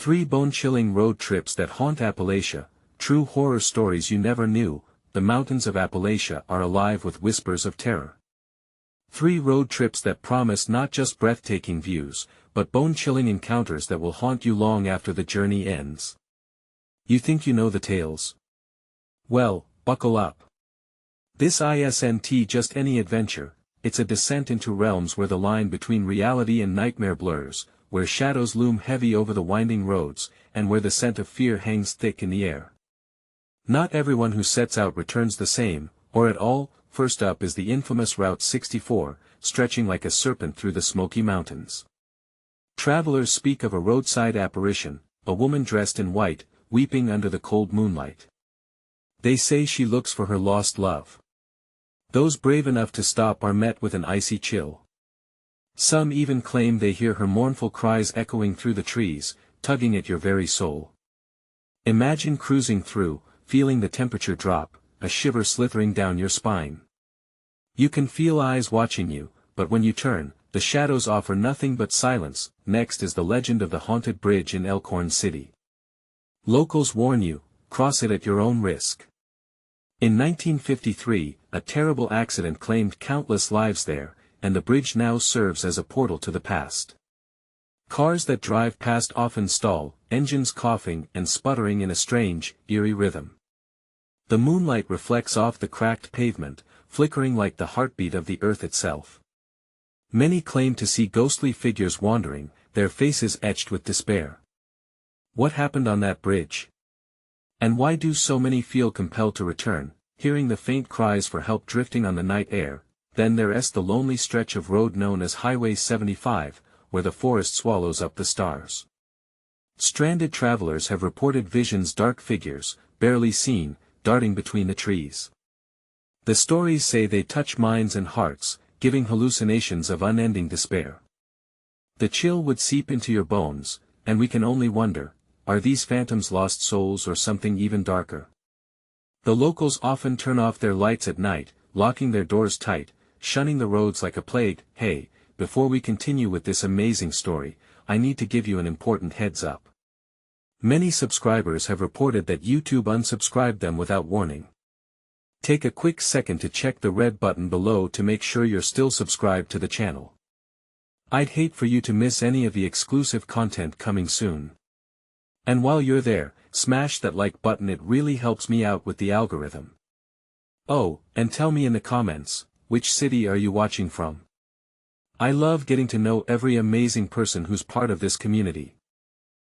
3 bone-chilling road trips that haunt Appalachia, true horror stories you never knew. The mountains of Appalachia are alive with whispers of terror. 3 road trips that promise not just breathtaking views, but bone-chilling encounters that will haunt you long after the journey ends. You think you know the tales? Well, buckle up. This isn't just any adventure, it's a descent into realms where the line between reality and nightmare blurs, where shadows loom heavy over the winding roads, and where the scent of fear hangs thick in the air. Not everyone who sets out returns the same, or at all. First up is the infamous Route 64, stretching like a serpent through the Smoky Mountains. Travelers speak of a roadside apparition, a woman dressed in white, weeping under the cold moonlight. They say she looks for her lost love. Those brave enough to stop are met with an icy chill. Some even claim they hear her mournful cries echoing through the trees, tugging at your very soul. Imagine cruising through, feeling the temperature drop, a shiver slithering down your spine. You can feel eyes watching you, but when you turn, the shadows offer nothing but silence. Next is the legend of the haunted bridge in Elkhorn City. Locals warn you, cross it at your own risk. In 1953, a terrible accident claimed countless lives there, and the bridge now serves as a portal to the past. Cars that drive past often stall, engines coughing and sputtering in a strange, eerie rhythm. The moonlight reflects off the cracked pavement, flickering like the heartbeat of the earth itself. Many claim to see ghostly figures wandering, their faces etched with despair. What happened on that bridge? And why do so many feel compelled to return, hearing the faint cries for help drifting on the night air? Then there's the lonely stretch of road known as Highway 75, where the forest swallows up the stars. Stranded travelers have reported visions, dark figures, barely seen, darting between the trees. The stories say they touch minds and hearts, giving hallucinations of unending despair. The chill would seep into your bones, and we can only wonder, are these phantoms lost souls or something even darker? The locals often turn off their lights at night, locking their doors tight, shunning the roads like a plague. Hey, before we continue with this amazing story, I need to give you an important heads up. Many subscribers have reported that YouTube unsubscribed them without warning. Take a quick second to check the red button below to make sure you're still subscribed to the channel. I'd hate for you to miss any of the exclusive content coming soon. And while you're there, smash that like button, it really helps me out with the algorithm. Oh, and tell me in the comments, which city are you watching from? I love getting to know every amazing person who's part of this community.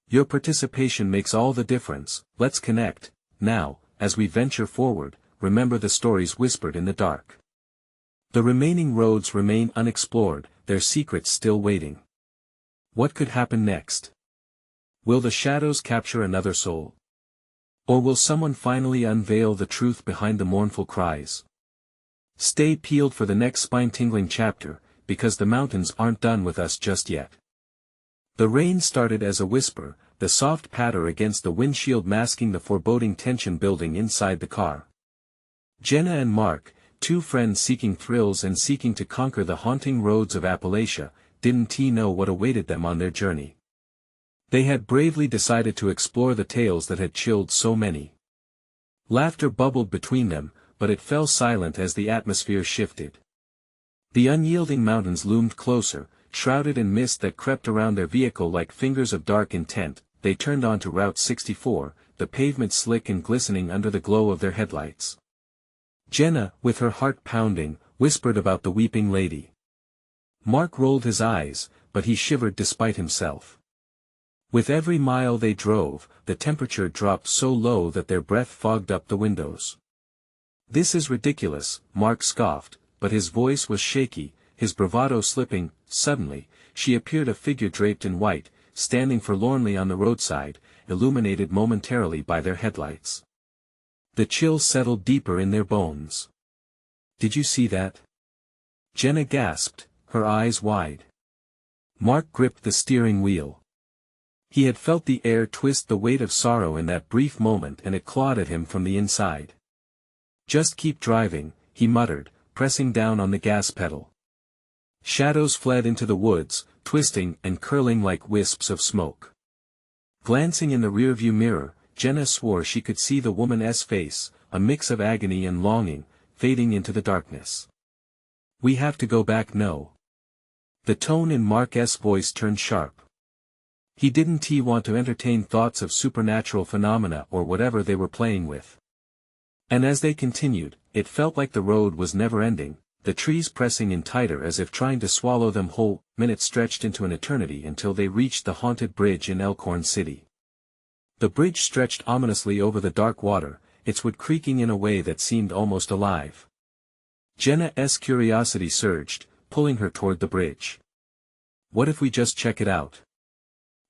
Your participation makes all the difference. Let's connect. Now, as we venture forward, remember the stories whispered in the dark. The remaining roads remain unexplored, their secrets still waiting. What could happen next? Will the shadows capture another soul? Or will someone finally unveil the truth behind the mournful cries? Stay peeled for the next spine-tingling chapter, because the mountains aren't done with us just yet. The rain started as a whisper, the soft patter against the windshield masking the foreboding tension building inside the car. Jenna and Mark, 2 friends seeking thrills and seeking to conquer the haunting roads of Appalachia, didn't know what awaited them on their journey. They had bravely decided to explore the tales that had chilled so many. Laughter bubbled between them, but it fell silent as the atmosphere shifted. The unyielding mountains loomed closer, shrouded in mist that crept around their vehicle like fingers of dark intent. They turned onto Route 64, the pavement slick and glistening under the glow of their headlights. Jenna, with her heart pounding, whispered about the weeping lady. Mark rolled his eyes, but he shivered despite himself. With every mile they drove, the temperature dropped so low that their breath fogged up the windows. "This is ridiculous," Mark scoffed, but his voice was shaky, his bravado slipping. Suddenly, she appeared, a figure draped in white, standing forlornly on the roadside, illuminated momentarily by their headlights. The chill settled deeper in their bones. "Did you see that?" Jenna gasped, her eyes wide. Mark gripped the steering wheel. He had felt the air twist, the weight of sorrow in that brief moment, and it clawed at him from the inside. "Just keep driving," he muttered, pressing down on the gas pedal. Shadows fled into the woods, twisting and curling like wisps of smoke. Glancing in the rearview mirror, Jenna swore she could see the woman's face, a mix of agony and longing, fading into the darkness. "We have to go back, no." The tone in Mark's voice turned sharp. He didn't want to entertain thoughts of supernatural phenomena or whatever they were playing with. And as they continued, it felt like the road was never ending, the trees pressing in tighter as if trying to swallow them whole. Minutes stretched into an eternity until they reached the haunted bridge in Elkhorn City. The bridge stretched ominously over the dark water, its wood creaking in a way that seemed almost alive. Jenna's curiosity surged, pulling her toward the bridge. What if we just check it out?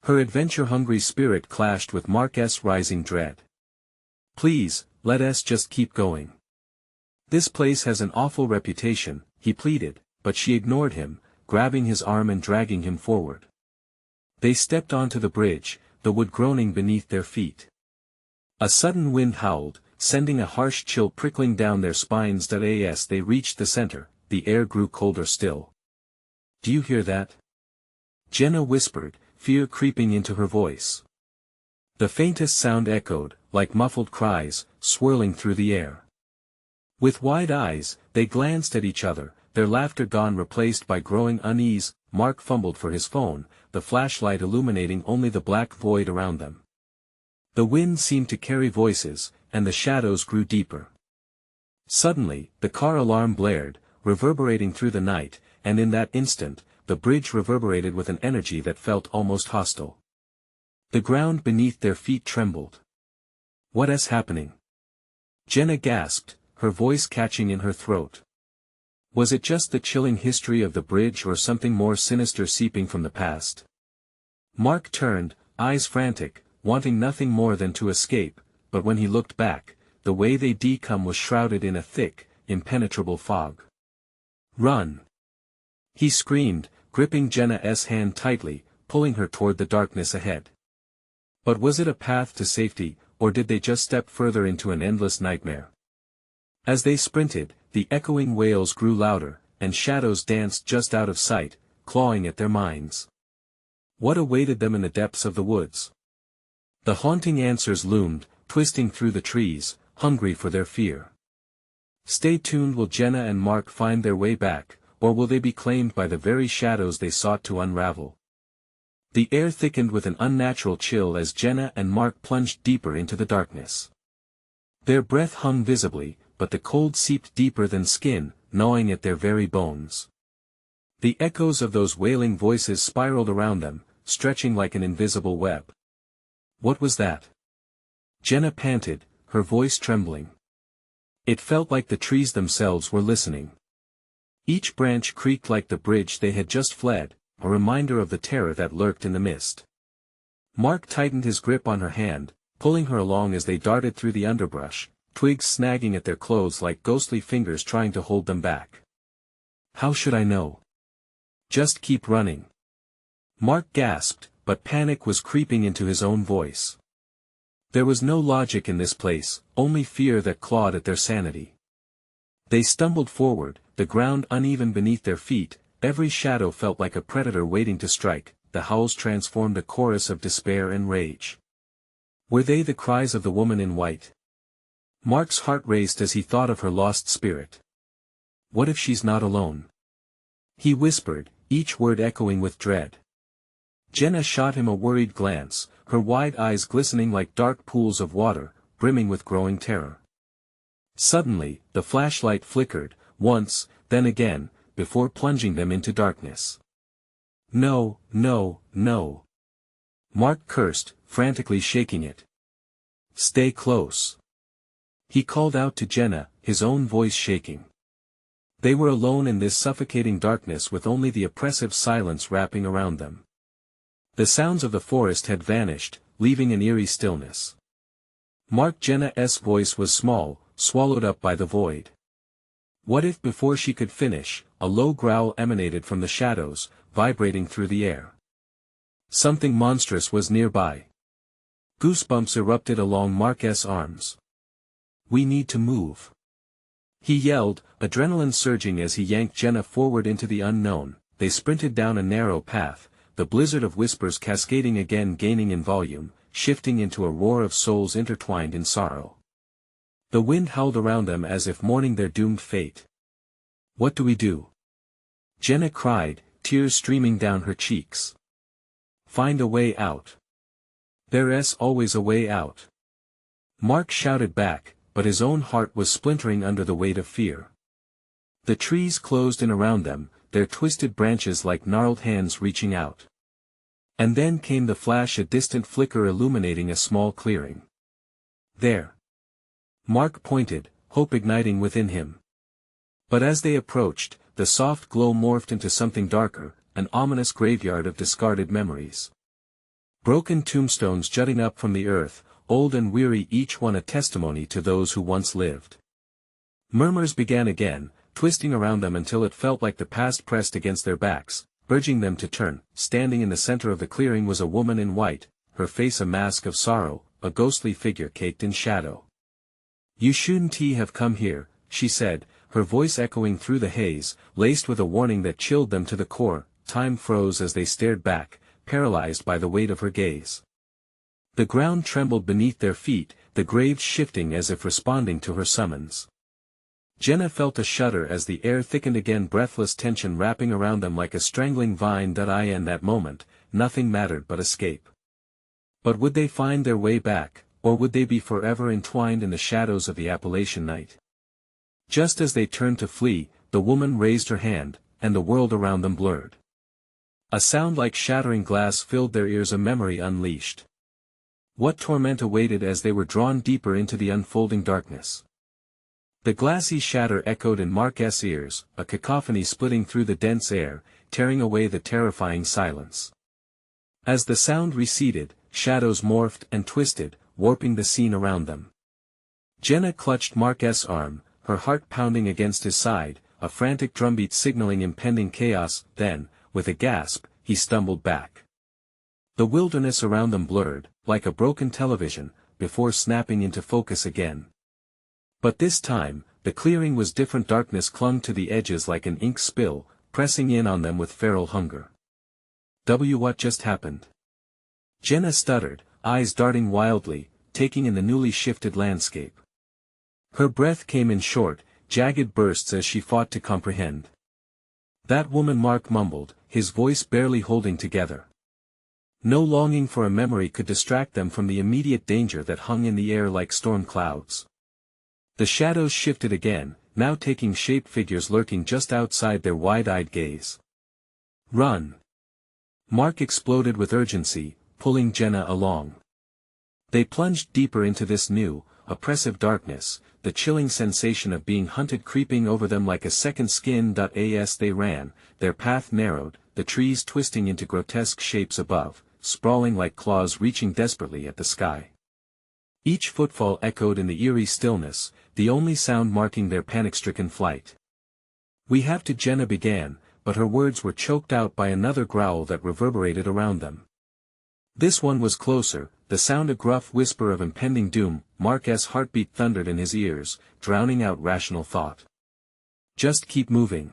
Her adventure-hungry spirit clashed with Mark's rising dread. Please, let us just keep going. This place has an awful reputation, he pleaded, but she ignored him, grabbing his arm and dragging him forward. They stepped onto the bridge, the wood groaning beneath their feet. A sudden wind howled, sending a harsh chill prickling down their spines. As they reached the center, the air grew colder still. "Do you hear that?" Jenna whispered, fear creeping into her voice. The faintest sound echoed, like muffled cries, swirling through the air. With wide eyes, they glanced at each other, their laughter gone replaced by growing unease. Mark fumbled for his phone, the flashlight illuminating only the black void around them. The wind seemed to carry voices, and the shadows grew deeper. Suddenly, the car alarm blared, reverberating through the night, and in that instant, the bridge reverberated with an energy that felt almost hostile. The ground beneath their feet trembled. "What is happening?" Jenna gasped, her voice catching in her throat. Was it just the chilling history of the bridge or something more sinister seeping from the past? Mark turned, eyes frantic, wanting nothing more than to escape, but when he looked back, the way they'd come was shrouded in a thick, impenetrable fog. "Run!" he screamed, gripping Jenna's hand tightly, pulling her toward the darkness ahead. But was it a path to safety, or did they just step further into an endless nightmare? As they sprinted, the echoing wails grew louder, and shadows danced just out of sight, clawing at their minds. What awaited them in the depths of the woods? The haunting answers loomed, twisting through the trees, hungry for their fear. Stay tuned. Will Jenna and Mark find their way back, or will they be claimed by the very shadows they sought to unravel? The air thickened with an unnatural chill as Jenna and Mark plunged deeper into the darkness. Their breath hung visibly, but the cold seeped deeper than skin, gnawing at their very bones. The echoes of those wailing voices spiraled around them, stretching like an invisible web. What was that? Jenna panted, her voice trembling. It felt like the trees themselves were listening. Each branch creaked like the bridge they had just fled, a reminder of the terror that lurked in the mist. Mark tightened his grip on her hand, pulling her along as they darted through the underbrush, twigs snagging at their clothes like ghostly fingers trying to hold them back. "How should I know?" "Just keep running." Mark gasped, but panic was creeping into his own voice. There was no logic in this place, only fear that clawed at their sanity. They stumbled forward, the ground uneven beneath their feet, every shadow felt like a predator waiting to strike, the howls transformed a chorus of despair and rage. Were they the cries of the woman in white? Mark's heart raced as he thought of her lost spirit. What if she's not alone? He whispered, each word echoing with dread. Jenna shot him a worried glance, her wide eyes glistening like dark pools of water, brimming with growing terror. Suddenly, the flashlight flickered, once, then again, before plunging them into darkness. "No, no, no!" Mark cursed, frantically shaking it. "Stay close!" He called out to Jenna, his own voice shaking. They were alone in this suffocating darkness with only the oppressive silence wrapping around them. The sounds of the forest had vanished, leaving an eerie stillness. Jenna's voice was small, swallowed up by the void. What if before she could finish, a low growl emanated from the shadows, vibrating through the air? Something monstrous was nearby. Goosebumps erupted along Mark's arms. "We need to move," he yelled, adrenaline surging as he yanked Jenna forward into the unknown. They sprinted down a narrow path, the blizzard of whispers cascading again gaining in volume, shifting into a roar of souls intertwined in sorrow. The wind howled around them as if mourning their doomed fate. "What do we do?" Jenna cried, tears streaming down her cheeks. "Find a way out. There's always a way out." Mark shouted back, but his own heart was splintering under the weight of fear. The trees closed in around them, their twisted branches like gnarled hands reaching out. And then came the flash, a distant flicker illuminating a small clearing. "There." Mark pointed, hope igniting within him. But as they approached, the soft glow morphed into something darker, an ominous graveyard of discarded memories. Broken tombstones jutting up from the earth, old and weary, each one a testimony to those who once lived. Murmurs began again, twisting around them until it felt like the past pressed against their backs, urging them to turn. Standing in the center of the clearing was a woman in white, her face a mask of sorrow, a ghostly figure caked in shadow. "You shouldn't have come here," she said, her voice echoing through the haze, laced with a warning that chilled them to the core. Time froze as they stared back, paralyzed by the weight of her gaze. The ground trembled beneath their feet, the graves shifting as if responding to her summons. Jenna felt a shudder as the air thickened again, breathless tension wrapping around them like a strangling vine. In that moment, nothing mattered but escape. But would they find their way back, or would they be forever entwined in the shadows of the Appalachian night? Just as they turned to flee, the woman raised her hand, and the world around them blurred. A sound like shattering glass filled their ears, a memory unleashed. What torment awaited as they were drawn deeper into the unfolding darkness? The glassy shatter echoed in Mark's ears, a cacophony splitting through the dense air, tearing away the terrifying silence. As the sound receded, shadows morphed and twisted, warping the scene around them. Jenna clutched Mark's arm, her heart pounding against his side, a frantic drumbeat signaling impending chaos. Then, with a gasp, he stumbled back. The wilderness around them blurred, like a broken television, before snapping into focus again. But this time, the clearing was different. Darkness clung to the edges like an ink spill, pressing in on them with feral hunger. What just happened?" Jenna stuttered, eyes darting wildly, taking in the newly shifted landscape. Her breath came in short, jagged bursts as she fought to comprehend. "That woman," Mark mumbled, his voice barely holding together. No longing for a memory could distract them from the immediate danger that hung in the air like storm clouds. The shadows shifted again, now taking shape, figures lurking just outside their wide-eyed gaze. "Run!" Mark exploded with urgency, pulling Jenna along. They plunged deeper into this new, oppressive darkness, the chilling sensation of being hunted creeping over them like a second skin. As they ran, their path narrowed, the trees twisting into grotesque shapes above, sprawling like claws reaching desperately at the sky. Each footfall echoed in the eerie stillness, the only sound marking their panic-stricken flight. "We have to," Jenna began, but her words were choked out by another growl that reverberated around them. This one was closer, the sound a gruff whisper of impending doom. Mark's heartbeat thundered in his ears, drowning out rational thought. "Just keep moving,"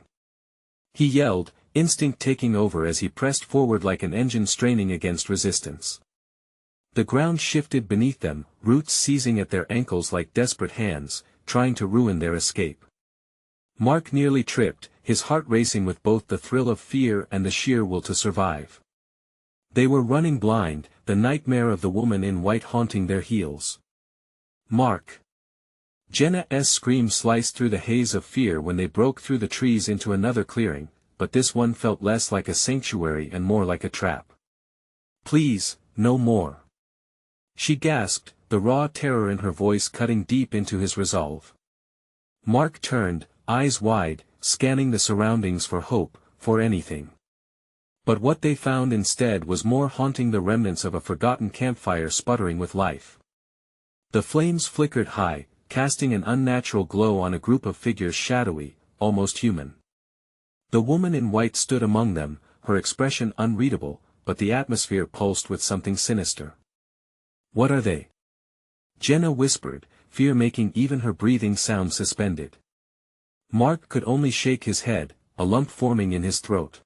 he yelled, instinct taking over as he pressed forward like an engine straining against resistance. The ground shifted beneath them, roots seizing at their ankles like desperate hands, trying to ruin their escape. Mark nearly tripped, his heart racing with both the thrill of fear and the sheer will to survive. They were running blind, the nightmare of the woman in white haunting their heels. "Mark!" Jenna's scream sliced through the haze of fear when they broke through the trees into another clearing, but this one felt less like a sanctuary and more like a trap. "Please, no more!" she gasped, the raw terror in her voice cutting deep into his resolve. Mark turned, eyes wide, scanning the surroundings for hope, for anything. But what they found instead was more haunting, the remnants of a forgotten campfire sputtering with life. The flames flickered high, casting an unnatural glow on a group of figures, shadowy, almost human. The woman in white stood among them, her expression unreadable, but the atmosphere pulsed with something sinister. "What are they?" Jenna whispered, fear making even her breathing sound suspended. Mark could only shake his head, a lump forming in his throat.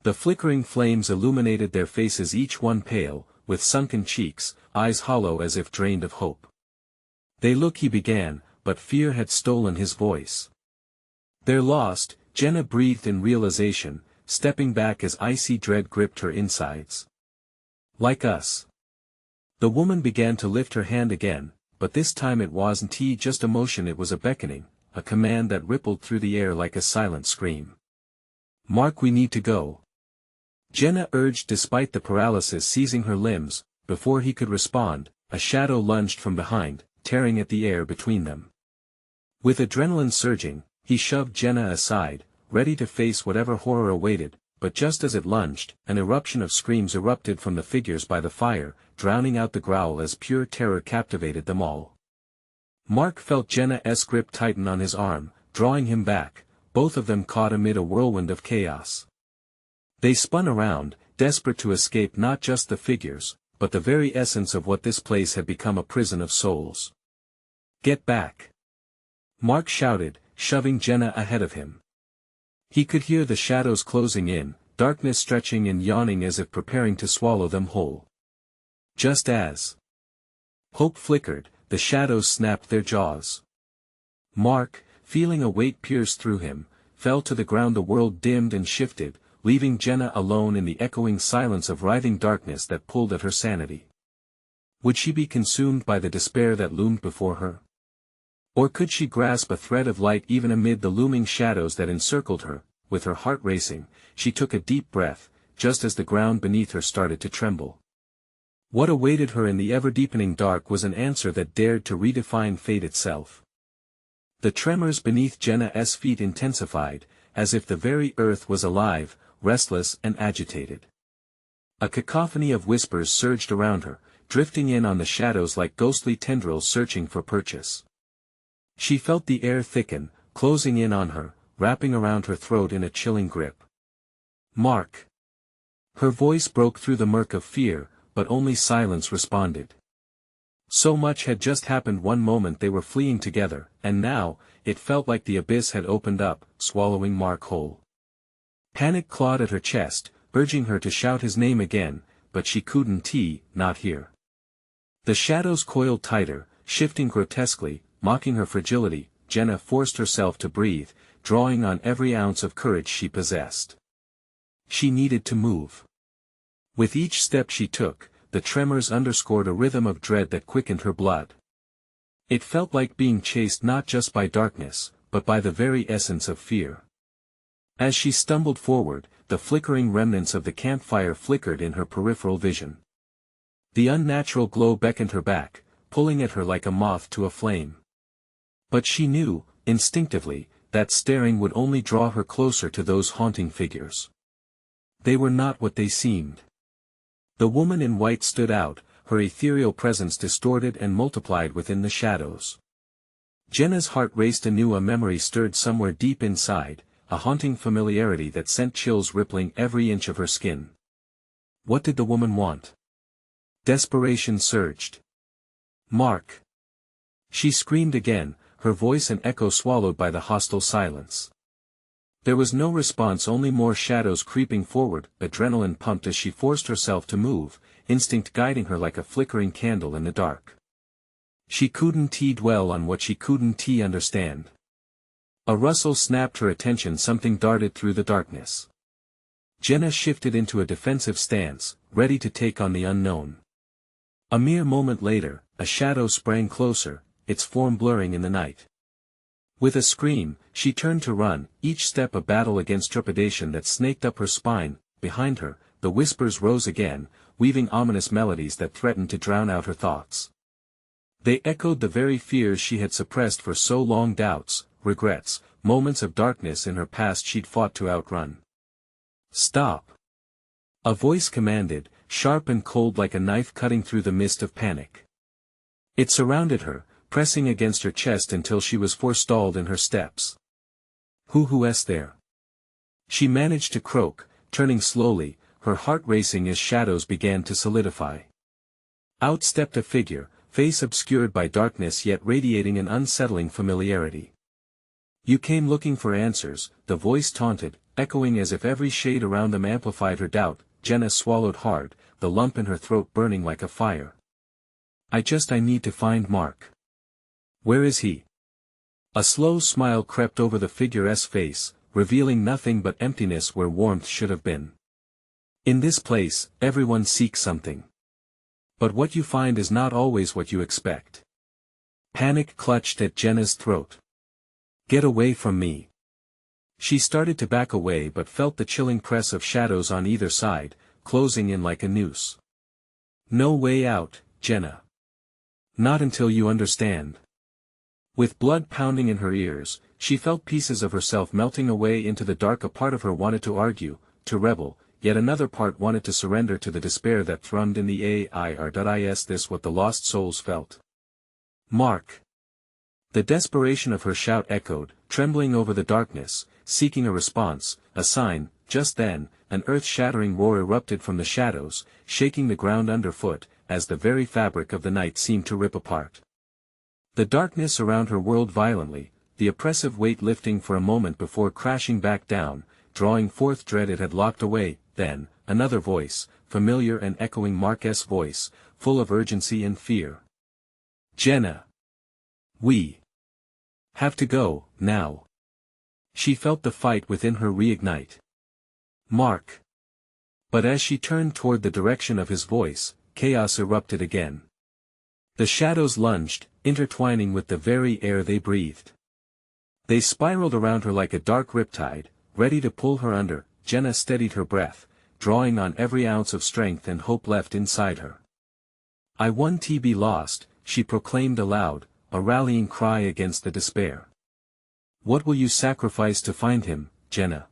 The flickering flames illuminated their faces, each one pale, with sunken cheeks, eyes hollow as if drained of hope. "They look," he began, but fear had stolen his voice. "They're lost," Jenna breathed in realization, stepping back as icy dread gripped her insides. "Like us." The woman began to lift her hand again, but this time it wasn't just a motion, it was a beckoning, a command that rippled through the air like a silent scream. "Mark, we need to go," Jenna urged despite the paralysis seizing her limbs. Before he could respond, a shadow lunged from behind, tearing at the air between them. With adrenaline surging, he shoved Jenna aside, ready to face whatever horror awaited, but just as it lunged, an eruption of screams erupted from the figures by the fire, drowning out the growl as pure terror captivated them all. Mark felt Jenna's grip tighten on his arm, drawing him back, both of them caught amid a whirlwind of chaos. They spun around, desperate to escape not just the figures, but the very essence of what this place had become, a prison of souls. "Get back!" Mark shouted, shoving Jenna ahead of him. He could hear the shadows closing in, darkness stretching and yawning as if preparing to swallow them whole. Just as hope flickered, the shadows snapped their jaws. Mark, feeling a weight pierce through him, fell to the ground. The world dimmed and shifted, leaving Jenna alone in the echoing silence of writhing darkness that pulled at her sanity. Would she be consumed by the despair that loomed before her? Or could she grasp a thread of light even amid the looming shadows that encircled her? With her heart racing, she took a deep breath, just as the ground beneath her started to tremble. What awaited her in the ever-deepening dark was an answer that dared to redefine fate itself. The tremors beneath Jenna's feet intensified, as if the very earth was alive, restless and agitated. A cacophony of whispers surged around her, drifting in on the shadows like ghostly tendrils searching for purchase. She felt the air thicken, closing in on her, wrapping around her throat in a chilling grip. "Mark!" Her voice broke through the murk of fear, but only silence responded. So much had just happened. One moment they were fleeing together, and now, it felt like the abyss had opened up, swallowing Mark whole. Panic clawed at her chest, urging her to shout his name again, but she couldn't. Not here. The shadows coiled tighter, shifting grotesquely, mocking her fragility. Jenna forced herself to breathe, drawing on every ounce of courage she possessed. She needed to move. With each step she took, the tremors underscored a rhythm of dread that quickened her blood. It felt like being chased not just by darkness, but by the very essence of fear. As she stumbled forward, the flickering remnants of the campfire flickered in her peripheral vision. The unnatural glow beckoned her back, pulling at her like a moth to a flame. But she knew, instinctively, that staring would only draw her closer to those haunting figures. They were not what they seemed. The woman in white stood out, her ethereal presence distorted and multiplied within the shadows. Jenna's heart raced anew. A memory stirred somewhere deep inside, a haunting familiarity that sent chills rippling every inch of her skin. What did the woman want? Desperation surged. "Mark!" She screamed again, her voice an echo swallowed by the hostile silence. There was no response, only more shadows creeping forward. Adrenaline pumped as she forced herself to move, instinct guiding her like a flickering candle in the dark. She couldn't dwell on what she couldn't understand. A rustle snapped her attention. Something darted through the darkness. Jenna shifted into a defensive stance, ready to take on the unknown. A mere moment later, a shadow sprang closer, its form blurring in the night. With a scream, she turned to run, each step a battle against trepidation that snaked up her spine. Behind her, the whispers rose again, weaving ominous melodies that threatened to drown out her thoughts. They echoed the very fears she had suppressed for so long, doubts, regrets, moments of darkness in her past she'd fought to outrun. "Stop!" A voice commanded, sharp and cold like a knife cutting through the mist of panic. It surrounded her, pressing against her chest until she was forestalled in her steps. Who's there?" She managed to croak, turning slowly, her heart racing as shadows began to solidify. Out stepped a figure, face obscured by darkness yet radiating an unsettling familiarity. "You came looking for answers," the voice taunted, echoing as if every shade around them amplified her doubt. Jenna swallowed hard, the lump in her throat burning like a fire. I need to find Mark. Where is he? A slow smile crept over the figure's face, revealing nothing but emptiness where warmth should have been. In this place, everyone seeks something. But what you find is not always what you expect. Panic clutched at Jenna's throat. Get away from me. She started to back away but felt the chilling press of shadows on either side, closing in like a noose. No way out, Jenna. Not until you understand. With blood pounding in her ears, she felt pieces of herself melting away into the dark. A part of her wanted to argue, to rebel, yet another part wanted to surrender to the despair that thrummed in the air. Is this what the lost souls felt? Mark. The desperation of her shout echoed, trembling over the darkness, seeking a response, a sign. Just then, an earth-shattering roar erupted from the shadows, shaking the ground underfoot, as the very fabric of the night seemed to rip apart. The darkness around her whirled violently, the oppressive weight lifting for a moment before crashing back down, drawing forth dread it had locked away. Then, another voice, familiar and echoing Mark's voice, full of urgency and fear. Jenna. We have to go, now. She felt the fight within her reignite. Mark. But as she turned toward the direction of his voice, chaos erupted again. The shadows lunged, intertwining with the very air they breathed. They spiraled around her like a dark riptide, ready to pull her under. Jenna steadied her breath, drawing on every ounce of strength and hope left inside her. I want to be lost, she proclaimed aloud, a rallying cry against the despair. What will you sacrifice to find him, Jenna?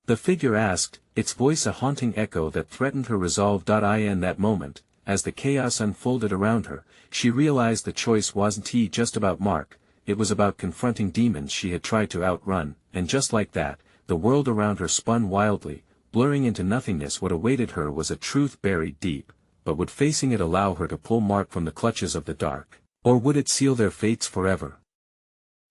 The figure asked, its voice a haunting echo that threatened her resolve. In that moment, as the chaos unfolded around her, she realized the choice wasn't just about Mark, it was about confronting demons she had tried to outrun, and just like that, the world around her spun wildly, blurring into nothingness. What awaited her was a truth buried deep, but would facing it allow her to pull Mark from the clutches of the dark, or would it seal their fates forever?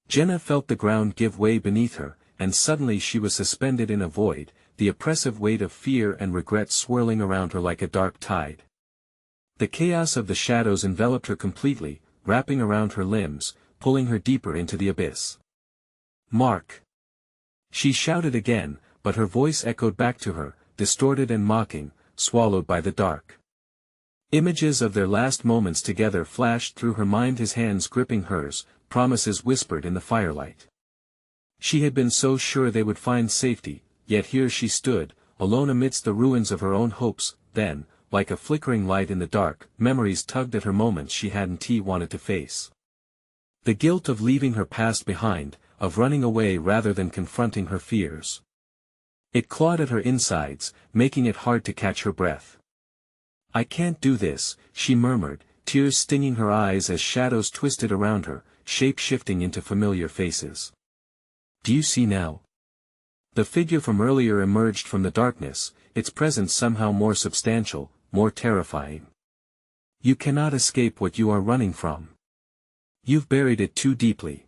Jenna felt the ground give way beneath her, and suddenly she was suspended in a void, the oppressive weight of fear and regret swirling around her like a dark tide. The chaos of the shadows enveloped her completely, wrapping around her limbs, pulling her deeper into the abyss. Mark. She shouted again, but her voice echoed back to her, distorted and mocking, swallowed by the dark. Images of their last moments together flashed through her mind, his hands gripping hers, promises whispered in the firelight. She had been so sure they would find safety, yet here she stood, alone amidst the ruins of her own hopes. Then, like a flickering light in the dark, memories tugged at her moments she hadn't wanted to face. The guilt of leaving her past behind, of running away rather than confronting her fears. It clawed at her insides, making it hard to catch her breath. I can't do this, she murmured, tears stinging her eyes as shadows twisted around her, shape-shifting into familiar faces. Do you see now? The figure from earlier emerged from the darkness, its presence somehow more substantial, more terrifying. You cannot escape what you are running from. You've buried it too deeply.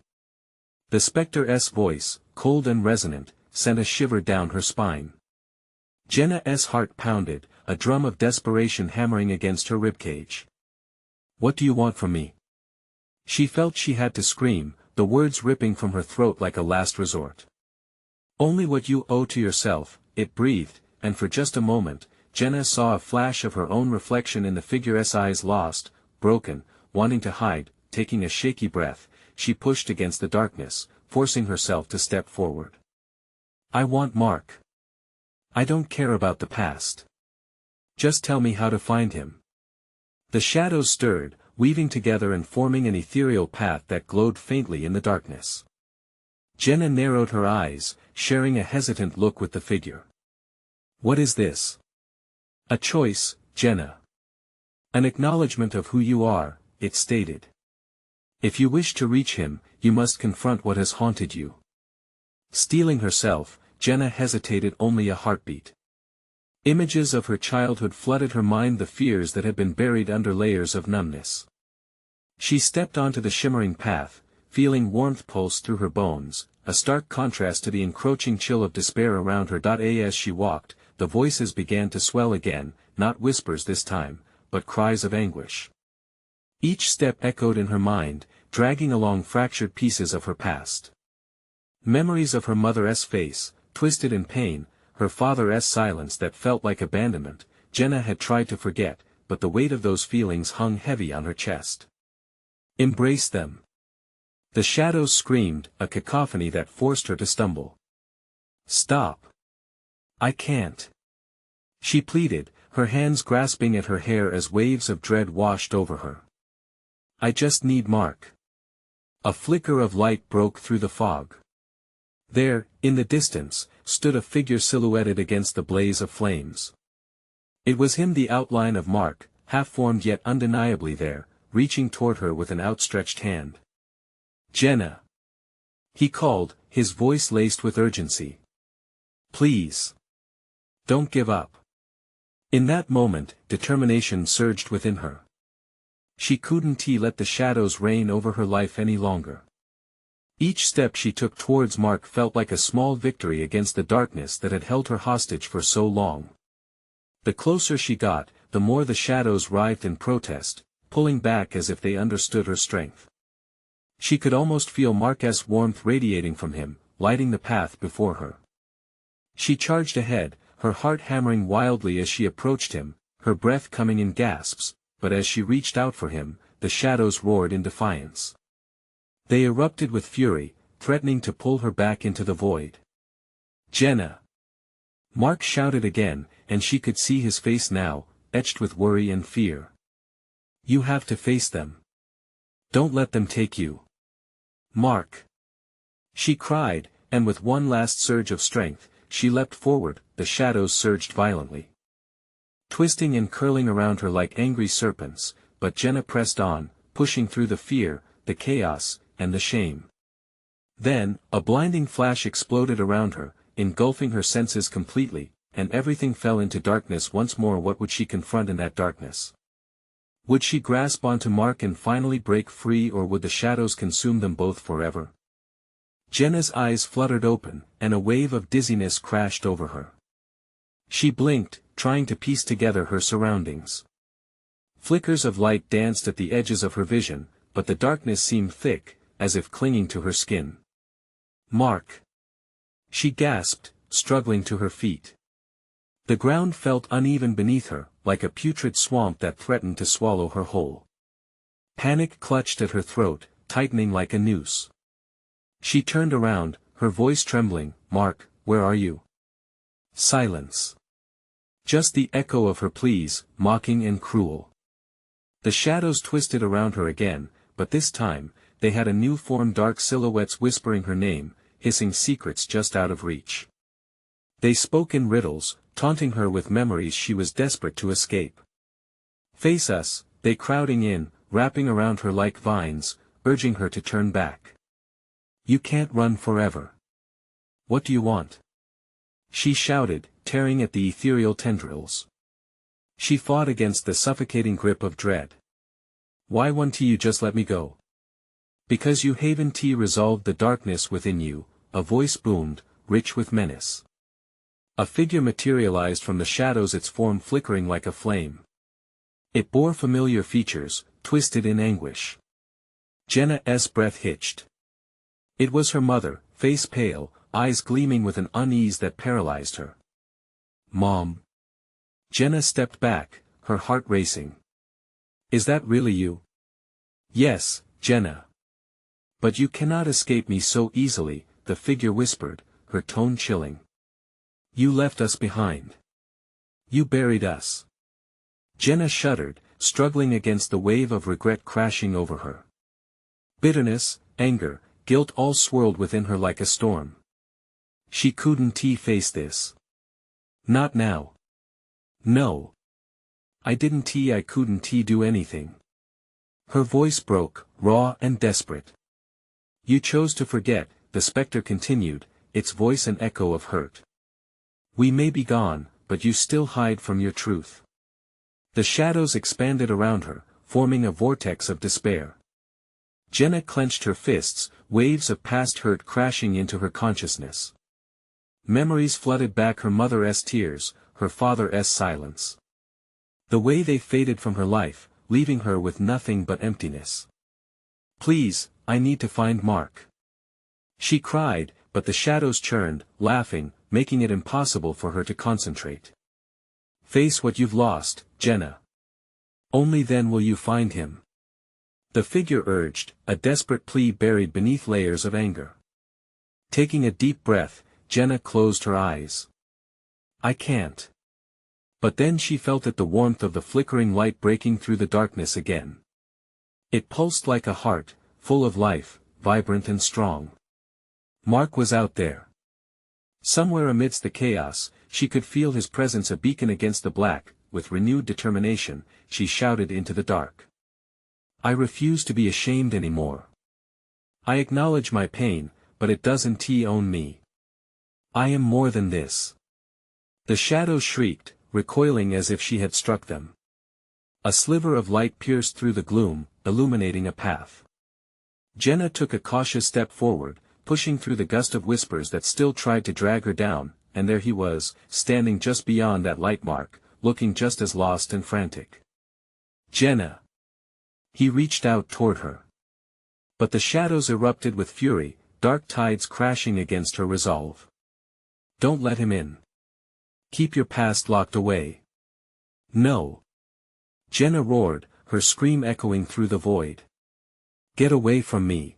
The spectre's voice, cold and resonant, sent a shiver down her spine. Jenna's heart pounded, a drum of desperation hammering against her ribcage. What do you want from me? She felt she had to scream, the words ripping from her throat like a last resort. Only what you owe to yourself, it breathed, and for just a moment, Jenna saw a flash of her own reflection in the figure's eyes. Lost, broken, wanting to hide, taking a shaky breath, she pushed against the darkness, forcing herself to step forward. I want Mark. I don't care about the past. Just tell me how to find him. The shadows stirred, weaving together and forming an ethereal path that glowed faintly in the darkness. Jenna narrowed her eyes, sharing a hesitant look with the figure. What is this? A choice, Jenna. An acknowledgement of who you are, it stated. If you wish to reach him, you must confront what has haunted you. Steeling herself, Jenna hesitated only a heartbeat. Images of her childhood flooded her mind, the fears that had been buried under layers of numbness. She stepped onto the shimmering path, feeling warmth pulse through her bones, a stark contrast to the encroaching chill of despair around her. As she walked, the voices began to swell again, not whispers this time, but cries of anguish. Each step echoed in her mind, dragging along fractured pieces of her past. Memories of her mother's face, twisted in pain, her father's silence that felt like abandonment. Jenna had tried to forget, but the weight of those feelings hung heavy on her chest. Embrace them. The shadows screamed, a cacophony that forced her to stumble. Stop. I can't. She pleaded, her hands grasping at her hair as waves of dread washed over her. I just need Mark. A flicker of light broke through the fog. There, in the distance, stood a figure silhouetted against the blaze of flames. It was him, the outline of Mark, half-formed yet undeniably there, reaching toward her with an outstretched hand. Jenna. He called, his voice laced with urgency. Please. Don't give up. In that moment, determination surged within her. She couldn't let the shadows reign over her life any longer. Each step she took towards Mark felt like a small victory against the darkness that had held her hostage for so long. The closer she got, the more the shadows writhed in protest, pulling back as if they understood her strength. She could almost feel Mark's warmth radiating from him, lighting the path before her. She charged ahead, her heart hammering wildly as she approached him, her breath coming in gasps, but as she reached out for him, the shadows roared in defiance. They erupted with fury, threatening to pull her back into the void. Jenna! Mark shouted again, and she could see his face now, etched with worry and fear. You have to face them. Don't let them take you. Mark! She cried, and with one last surge of strength, she leapt forward. The shadows surged violently, twisting and curling around her like angry serpents, but Jenna pressed on, pushing through the fear, the chaos, and the shame. Then, a blinding flash exploded around her, engulfing her senses completely, and everything fell into darkness once more. What would she confront in that darkness? Would she grasp onto Mark and finally break free, or would the shadows consume them both forever? Jenna's eyes fluttered open, and a wave of dizziness crashed over her. She blinked, trying to piece together her surroundings. Flickers of light danced at the edges of her vision, but the darkness seemed thick, as if clinging to her skin. Mark! She gasped, struggling to her feet. The ground felt uneven beneath her, like a putrid swamp that threatened to swallow her whole. Panic clutched at her throat, tightening like a noose. She turned around, her voice trembling. Mark, where are you? Silence. Just the echo of her pleas, mocking and cruel. The shadows twisted around her again, but this time, they had a new form, dark silhouettes whispering her name, hissing secrets just out of reach. They spoke in riddles, taunting her with memories she was desperate to escape. Face us, they crowding in, wrapping around her like vines, urging her to turn back. You can't run forever. What do you want? She shouted, tearing at the ethereal tendrils. She fought against the suffocating grip of dread. Why won't you just let me go? Because you haven't resolved the darkness within you, a voice boomed, rich with menace. A figure materialized from the shadows, its form flickering like a flame. It bore familiar features, twisted in anguish. Jenna's breath hitched. It was her mother, face pale, eyes gleaming with an unease that paralyzed her. Mom. Jenna stepped back, her heart racing. Is that really you? Yes, Jenna. But you cannot escape me so easily, the figure whispered, her tone chilling. You left us behind. You buried us. Jenna shuddered, struggling against the wave of regret crashing over her. Bitterness, anger, guilt all swirled within her like a storm. She couldn't face this. Not now. No. I couldn't do anything. Her voice broke, raw and desperate. You chose to forget, the specter continued, its voice an echo of hurt. We may be gone, but you still hide from your truth. The shadows expanded around her, forming a vortex of despair. Jenna clenched her fists, waves of past hurt crashing into her consciousness. Memories flooded back, her mother's tears, her father's silence. The way they faded from her life, leaving her with nothing but emptiness. "Please, I need to find Mark," she cried, but the shadows churned, laughing, making it impossible for her to concentrate. "Face what you've lost, Jenna. Only then will you find him," the figure urged, a desperate plea buried beneath layers of anger. Taking a deep breath, Jenna closed her eyes. "I can't." But then she felt the warmth of the flickering light breaking through the darkness again. It pulsed like a heart, full of life, vibrant and strong. Mark was out there. Somewhere amidst the chaos, she could feel his presence, a beacon against the black. With renewed determination, she shouted into the dark. "I refuse to be ashamed anymore. I acknowledge my pain, but it doesn't own me. I am more than this." The shadows shrieked, recoiling as if she had struck them. A sliver of light pierced through the gloom, illuminating a path. Jenna took a cautious step forward, pushing through the gust of whispers that still tried to drag her down, and there he was, standing just beyond that light mark, looking just as lost and frantic. "Jenna!" He reached out toward her. But the shadows erupted with fury, dark tides crashing against her resolve. "Don't let him in. Keep your past locked away." "No!" Jenna roared, her scream echoing through the void. "Get away from me!"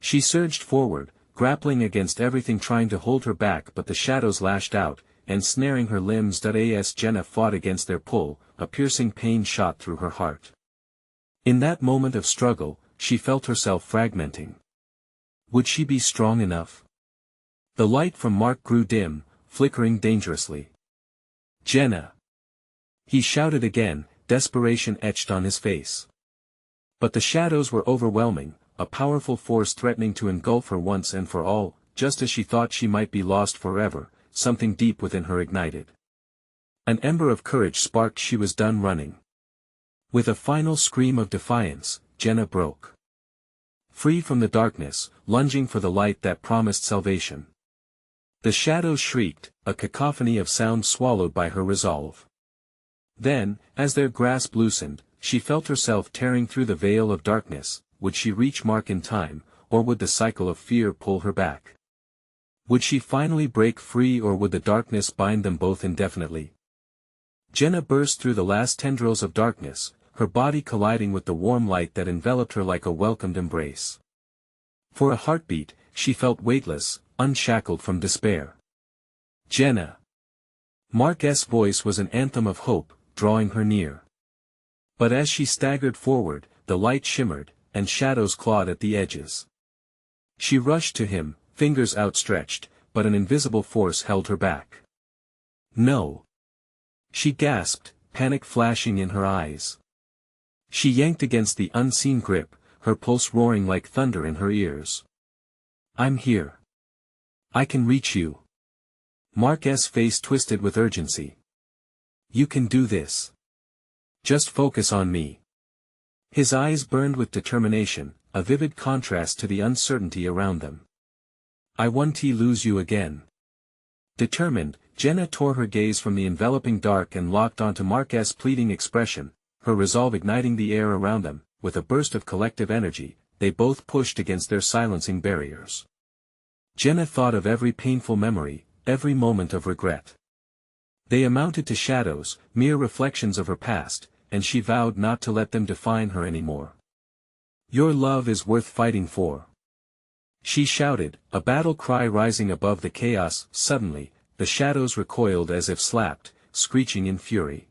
She surged forward, grappling against everything trying to hold her back, but the shadows lashed out, ensnaring her limbs. As Jenna fought against their pull, a piercing pain shot through her heart. In that moment of struggle, she felt herself fragmenting. Would she be strong enough? The light from Mark grew dim, flickering dangerously. "Jenna!" He shouted again, desperation etched on his face. But the shadows were overwhelming, a powerful force threatening to engulf her once and for all. Just as she thought she might be lost forever, something deep within her ignited. An ember of courage sparked. She was done running. With a final scream of defiance, Jenna broke free from the darkness, lunging for the light that promised salvation. The shadows shrieked, a cacophony of sound swallowed by her resolve. Then, as their grasp loosened, she felt herself tearing through the veil of darkness. Would she reach Mark in time, or would the cycle of fear pull her back? Would she finally break free, or would the darkness bind them both indefinitely? Jenna burst through the last tendrils of darkness, her body colliding with the warm light that enveloped her like a welcomed embrace. For a heartbeat, she felt weightless, unshackled from despair. "Jenna!" Mark's voice was an anthem of hope, drawing her near. But as she staggered forward, the light shimmered, and shadows clawed at the edges. She rushed to him, fingers outstretched, but an invisible force held her back. "No!" She gasped, panic flashing in her eyes. She yanked against the unseen grip, her pulse roaring like thunder in her ears. "I'm here. I can reach you." Mark's face twisted with urgency. "You can do this. Just focus on me." His eyes burned with determination, a vivid contrast to the uncertainty around them. "I won't lose you again." Determined, Jenna tore her gaze from the enveloping dark and locked onto Mark's pleading expression, her resolve igniting the air around them. With a burst of collective energy, they both pushed against their silencing barriers. Jenna thought of every painful memory, every moment of regret. They amounted to shadows, mere reflections of her past, and she vowed not to let them define her anymore. "Your love is worth fighting for," she shouted, a battle cry rising above the chaos. Suddenly, the shadows recoiled as if slapped, screeching in fury.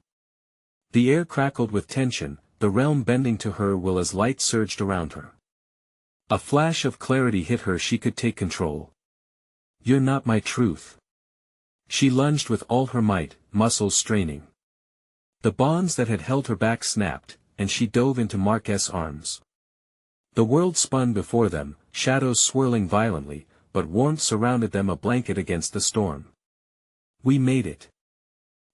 The air crackled with tension, the realm bending to her will as light surged around her. A flash of clarity hit her. She could take control. "You're not my truth." She lunged with all her might, muscles straining. The bonds that had held her back snapped, and she dove into Mark's arms. The world spun before them, shadows swirling violently, but warmth surrounded them, a blanket against the storm. "We made it,"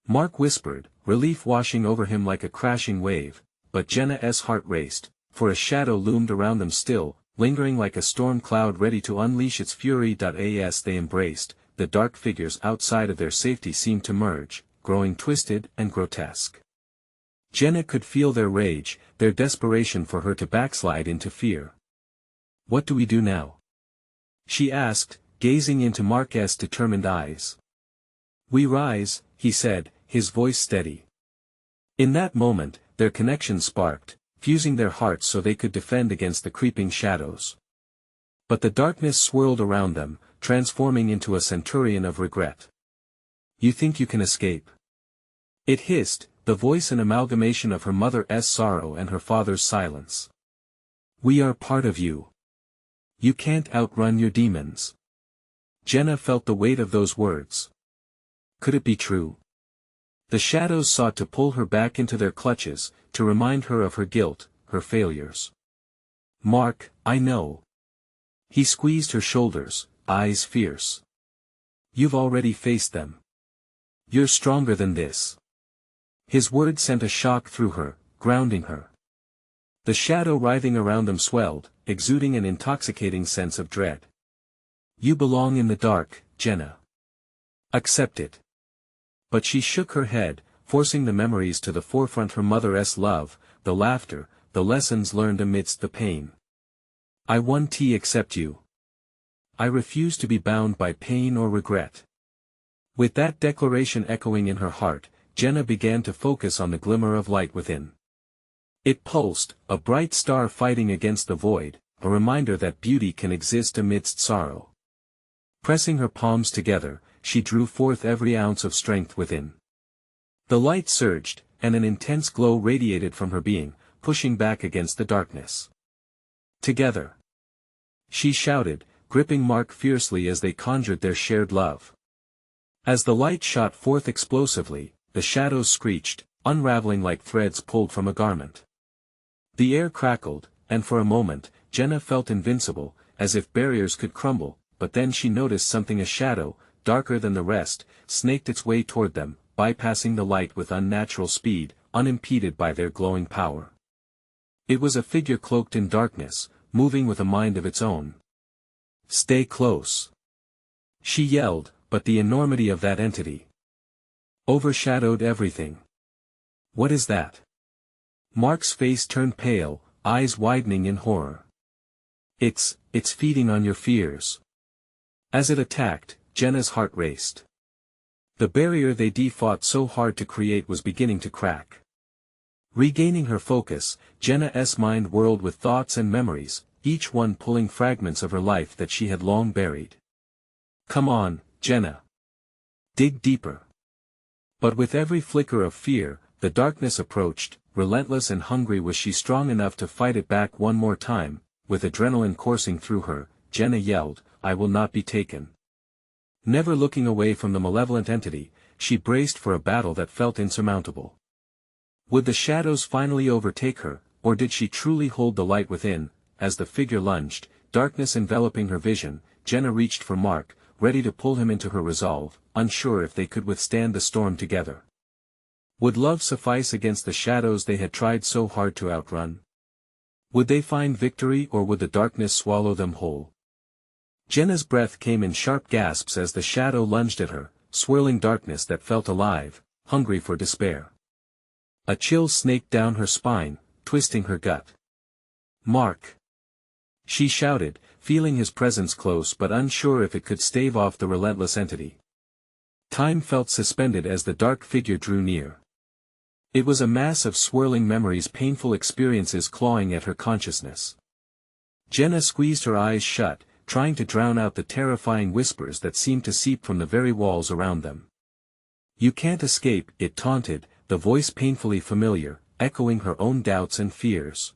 Mark whispered, relief washing over him like a crashing wave, but Jenna's heart raced, for a shadow loomed around them still, lingering like a storm cloud ready to unleash its fury. As they embraced, the dark figures outside of their safety seemed to merge, growing twisted and grotesque. Jenna could feel their rage, their desperation for her to backslide into fear. "What do we do now?" she asked, gazing into Mark's determined eyes. "We rise," he said, his voice steady. In that moment, their connection sparked, fusing their hearts so they could defend against the creeping shadows. But the darkness swirled around them, transforming into a centurion of regret. "You think you can escape?" it hissed, the voice an amalgamation of her mother's sorrow and her father's silence. "We are part of you. You can't outrun your demons." Jenna felt the weight of those words. Could it be true? The shadows sought to pull her back into their clutches, to remind her of her guilt, her failures. "Mark, I know." He squeezed her shoulders, eyes fierce. "You've already faced them. You're stronger than this." His words sent a shock through her, grounding her. The shadow writhing around them swelled, exuding an intoxicating sense of dread. "You belong in the dark, Jenna. Accept it." But she shook her head, forcing the memories to the forefront, her mother's love, the laughter, the lessons learned amidst the pain. "I won't accept you. I refuse to be bound by pain or regret." With that declaration echoing in her heart, Jenna began to focus on the glimmer of light within. It pulsed, a bright star fighting against the void, a reminder that beauty can exist amidst sorrow. Pressing her palms together, she drew forth every ounce of strength within. The light surged, and an intense glow radiated from her being, pushing back against the darkness. "Together!" she shouted, gripping Mark fiercely as they conjured their shared love. As the light shot forth explosively, the shadows screeched, unraveling like threads pulled from a garment. The air crackled, and for a moment, Jenna felt invincible, as if barriers could crumble, but then she noticed something. A shadow, darker than the rest, snaked its way toward them, bypassing the light with unnatural speed, unimpeded by their glowing power. It was a figure cloaked in darkness, moving with a mind of its own. "Stay close!" she yelled, but the enormity of that entity overshadowed everything. "What is that?" Mark's face turned pale, eyes widening in horror. It's feeding on your fears." As it attacked, Jenna's heart raced. The barrier they fought so hard to create was beginning to crack. Regaining her focus, Jenna's mind whirled with thoughts and memories, each one pulling fragments of her life that she had long buried. "Come on, Jenna. Dig deeper." But with every flicker of fear, the darkness approached. Relentless and hungry, was she strong enough to fight it back one more time? With adrenaline coursing through her, Jenna yelled, "I will not be taken." Never looking away from the malevolent entity, she braced for a battle that felt insurmountable. Would the shadows finally overtake her, or did she truly hold the light within? As the figure lunged, darkness enveloping her vision, Jenna reached for Mark, ready to pull him into her resolve, unsure if they could withstand the storm together. Would love suffice against the shadows they had tried so hard to outrun? Would they find victory, or would the darkness swallow them whole? Jenna's breath came in sharp gasps as the shadow lunged at her, swirling darkness that felt alive, hungry for despair. A chill snaked down her spine, twisting her gut. "Mark!" she shouted, feeling his presence close but unsure if it could stave off the relentless entity. Time felt suspended as the dark figure drew near. It was a mass of swirling memories, painful experiences clawing at her consciousness. Jenna squeezed her eyes shut, trying to drown out the terrifying whispers that seemed to seep from the very walls around them. "You can't escape," it taunted, the voice painfully familiar, echoing her own doubts and fears.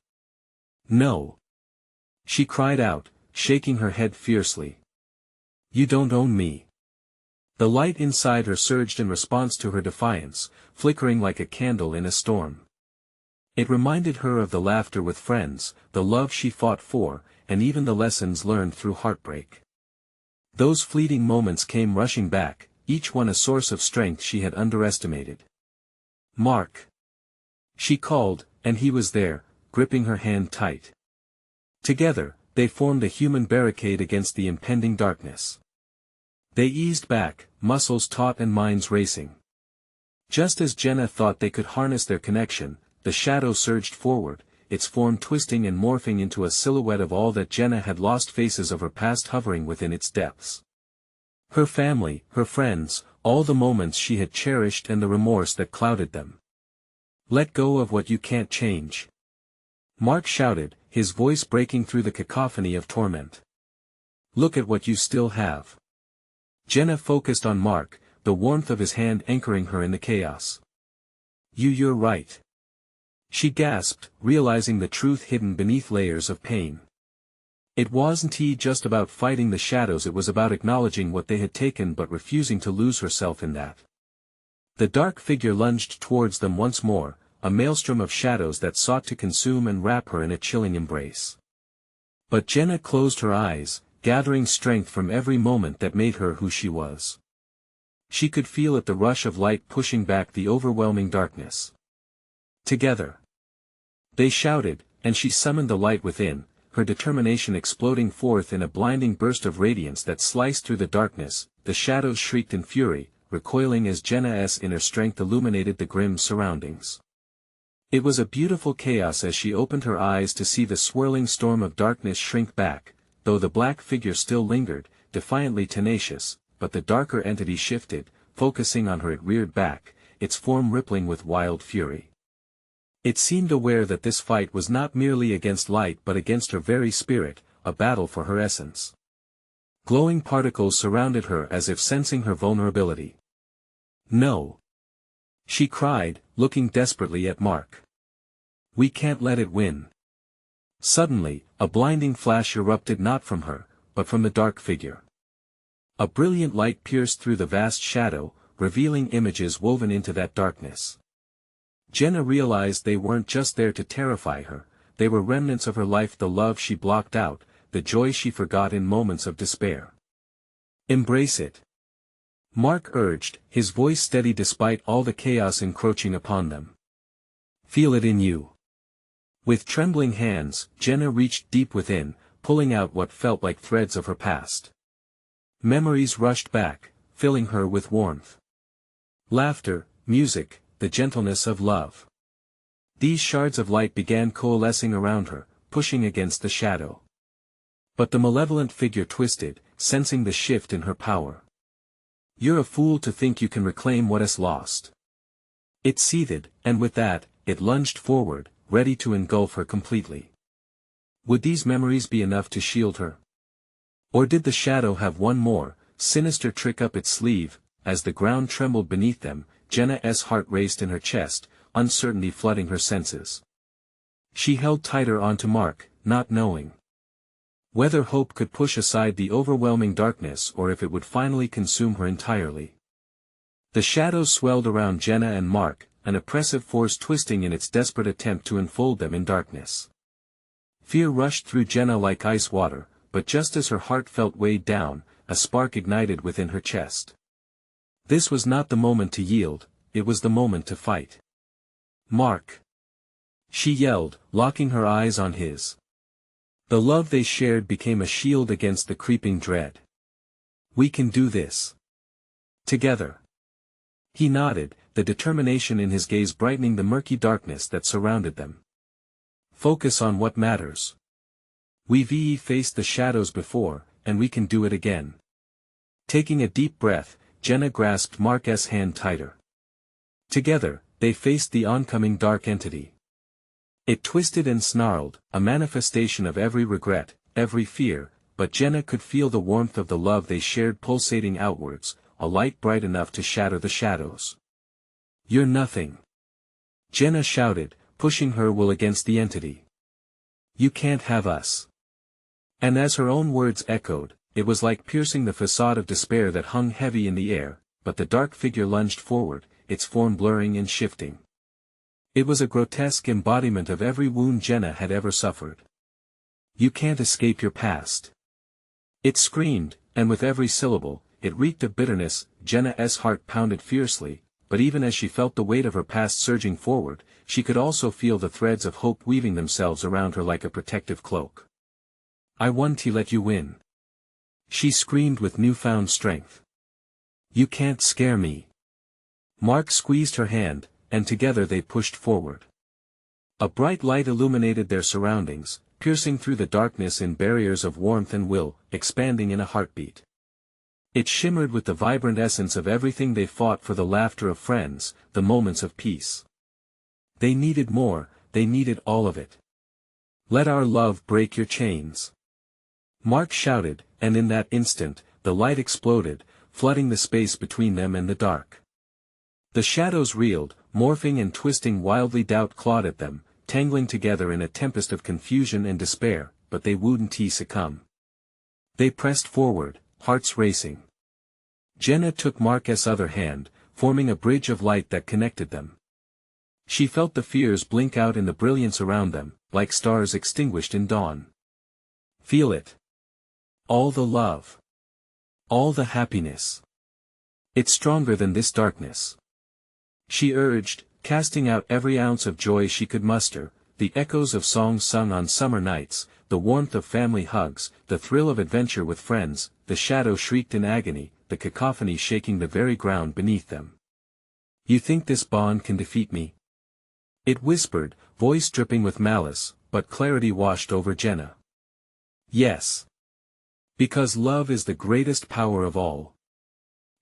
"No!" she cried out, shaking her head fiercely. "You don't own me." The light inside her surged in response to her defiance, flickering like a candle in a storm. It reminded her of the laughter with friends, the love she fought for, and even the lessons learned through heartbreak. Those fleeting moments came rushing back, each one a source of strength she had underestimated. "Mark!" she called, and he was there, gripping her hand tight. Together, they formed a human barricade against the impending darkness. They eased back, muscles taut and minds racing. Just as Jenna thought they could harness their connection, the shadow surged forward, its form twisting and morphing into a silhouette of all that Jenna had lost, faces of her past hovering within its depths. Her family, her friends, all the moments she had cherished and the remorse that clouded them. Let go of what you can't change. Mark shouted, his voice breaking through the cacophony of torment. Look at what you still have. Jenna focused on Mark, the warmth of his hand anchoring her in the chaos. You're right. She gasped, realizing the truth hidden beneath layers of pain. It wasn't just about fighting the shadows, it was about acknowledging what they had taken but refusing to lose herself in that. The dark figure lunged towards them once more, a maelstrom of shadows that sought to consume and wrap her in a chilling embrace. But Jenna closed her eyes, gathering strength from every moment that made her who she was. She could feel it, the rush of light pushing back the overwhelming darkness. Together. They shouted, and she summoned the light within, her determination exploding forth in a blinding burst of radiance that sliced through the darkness. The shadows shrieked in fury, recoiling as Jenna's inner strength illuminated the grim surroundings. It was a beautiful chaos as she opened her eyes to see the swirling storm of darkness shrink back, though the black figure still lingered, defiantly tenacious, but the darker entity shifted, focusing on her. It reared back, its form rippling with wild fury. It seemed aware that this fight was not merely against light but against her very spirit, a battle for her essence. Glowing particles surrounded her as if sensing her vulnerability. No! She cried, looking desperately at Mark. We can't let it win. Suddenly, a blinding flash erupted not from her, but from the dark figure. A brilliant light pierced through the vast shadow, revealing images woven into that darkness. Jenna realized they weren't just there to terrify her, they were remnants of her life, the love she blocked out, the joy she forgot in moments of despair. Embrace it. Mark urged, his voice steady despite all the chaos encroaching upon them. Feel it in you. With trembling hands, Jenna reached deep within, pulling out what felt like threads of her past. Memories rushed back, filling her with warmth. Laughter, music, the gentleness of love. These shards of light began coalescing around her, pushing against the shadow. But the malevolent figure twisted, sensing the shift in her power. You're a fool to think you can reclaim what is lost. It seethed, and with that, it lunged forward, ready to engulf her completely. Would these memories be enough to shield her? Or did the shadow have one more, sinister trick up its sleeve? As the ground trembled beneath them, Jenna's heart raced in her chest, uncertainty flooding her senses. She held tighter onto Mark, not knowing whether hope could push aside the overwhelming darkness or if it would finally consume her entirely. The shadows swelled around Jenna and Mark, an oppressive force twisting in its desperate attempt to enfold them in darkness. Fear rushed through Jenna like ice water, but just as her heart felt weighed down, a spark ignited within her chest. This was not the moment to yield, it was the moment to fight. Mark! She yelled, locking her eyes on his. The love they shared became a shield against the creeping dread. We can do this. Together. He nodded, the determination in his gaze brightening the murky darkness that surrounded them. Focus on what matters. We've faced the shadows before, and we can do it again. Taking a deep breath, Jenna grasped Mark's hand tighter. Together, they faced the oncoming dark entity. It twisted and snarled, a manifestation of every regret, every fear, but Jenna could feel the warmth of the love they shared pulsating outwards, a light bright enough to shatter the shadows. You're nothing. Jenna shouted, pushing her will against the entity. You can't have us. And as her own words echoed, it was like piercing the facade of despair that hung heavy in the air, but the dark figure lunged forward, its form blurring and shifting. It was a grotesque embodiment of every wound Jenna had ever suffered. You can't escape your past. It screamed, and with every syllable, it reeked of bitterness. Jenna's heart pounded fiercely, but even as she felt the weight of her past surging forward, she could also feel the threads of hope weaving themselves around her like a protective cloak. I want to let you win. She screamed with newfound strength. You can't scare me. Mark squeezed her hand, and together they pushed forward. A bright light illuminated their surroundings, piercing through the darkness in barriers of warmth and will, expanding in a heartbeat. It shimmered with the vibrant essence of everything they fought for: the laughter of friends, the moments of peace. They needed more, they needed all of it. "Let our love break your chains," Mark shouted, and in that instant, the light exploded, flooding the space between them and the dark. The shadows reeled, morphing and twisting wildly. Doubt clawed at them, tangling together in a tempest of confusion and despair, but they wouldn't succumb. They pressed forward, hearts racing. Jenna took Mark's other hand, forming a bridge of light that connected them. She felt the fears blink out in the brilliance around them, like stars extinguished in dawn. "Feel it. All the love. All the happiness. It's stronger than this darkness," she urged, casting out every ounce of joy she could muster: the echoes of songs sung on summer nights, the warmth of family hugs, the thrill of adventure with friends. The shadow shrieked in agony, the cacophony shaking the very ground beneath them. "You think this bond can defeat me?" it whispered, voice dripping with malice, but clarity washed over Jenna. "Yes. Because love is the greatest power of all."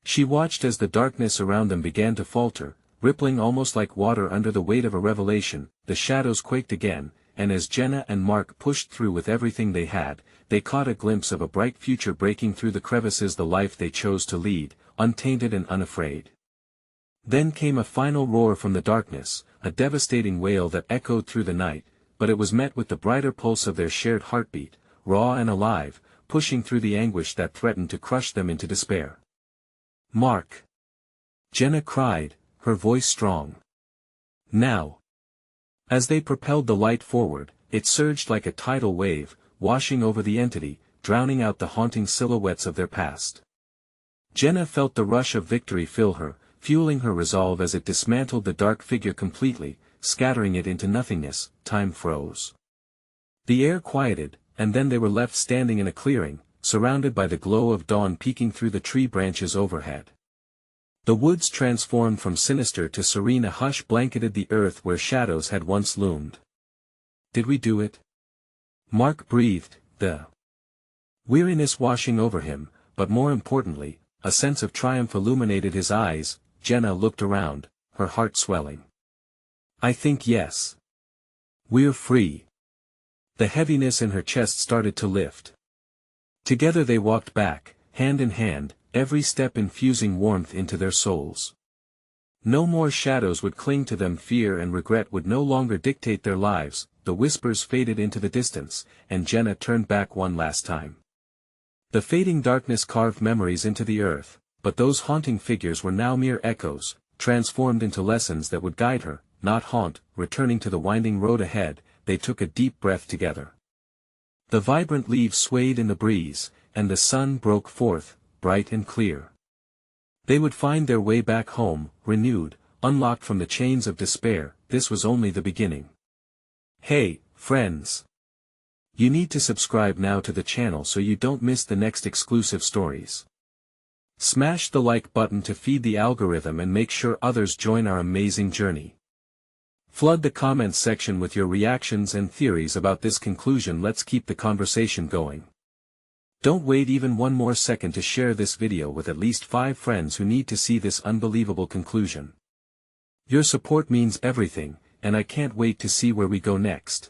She watched as the darkness around them began to falter, rippling almost like water under the weight of a revelation. The shadows quaked again, and as Jenna and Mark pushed through with everything they had, they caught a glimpse of a bright future breaking through the crevices: the life they chose to lead, untainted and unafraid. Then came a final roar from the darkness, a devastating wail that echoed through the night, but it was met with the brighter pulse of their shared heartbeat, raw and alive, pushing through the anguish that threatened to crush them into despair. "Mark!" Jenna cried, her voice strong. "Now!" As they propelled the light forward, it surged like a tidal wave, washing over the entity, drowning out the haunting silhouettes of their past. Jenna felt the rush of victory fill her, fueling her resolve as it dismantled the dark figure completely, scattering it into nothingness. Time froze. The air quieted, and then they were left standing in a clearing, surrounded by the glow of dawn peeking through the tree branches overhead. The woods transformed from sinister to serene. A hush blanketed the earth where shadows had once loomed. "Did we do it?" Mark breathed, the weariness washing over him, but more importantly, a sense of triumph illuminated his eyes. Jenna looked around, her heart swelling. "I think yes. We're free." The heaviness in her chest started to lift. Together they walked back, hand in hand, every step infusing warmth into their souls. No more shadows would cling to them. Fear and regret would no longer dictate their lives. The whispers faded into the distance, and Jenna turned back one last time. The fading darkness carved memories into the earth, but those haunting figures were now mere echoes, transformed into lessons that would guide her, not haunt. Returning to the winding road ahead, they took a deep breath together. The vibrant leaves swayed in the breeze, and the sun broke forth, bright and clear. They would find their way back home, renewed, unlocked from the chains of despair. This was only the beginning. Hey, friends! You need to subscribe now to the channel so you don't miss the next exclusive stories. Smash the like button to feed the algorithm and make sure others join our amazing journey. Flood the comments section with your reactions and theories about this conclusion. Let's keep the conversation going. Don't wait even one more second to share this video with at least 5 friends who need to see this unbelievable conclusion. Your support means everything, and I can't wait to see where we go next.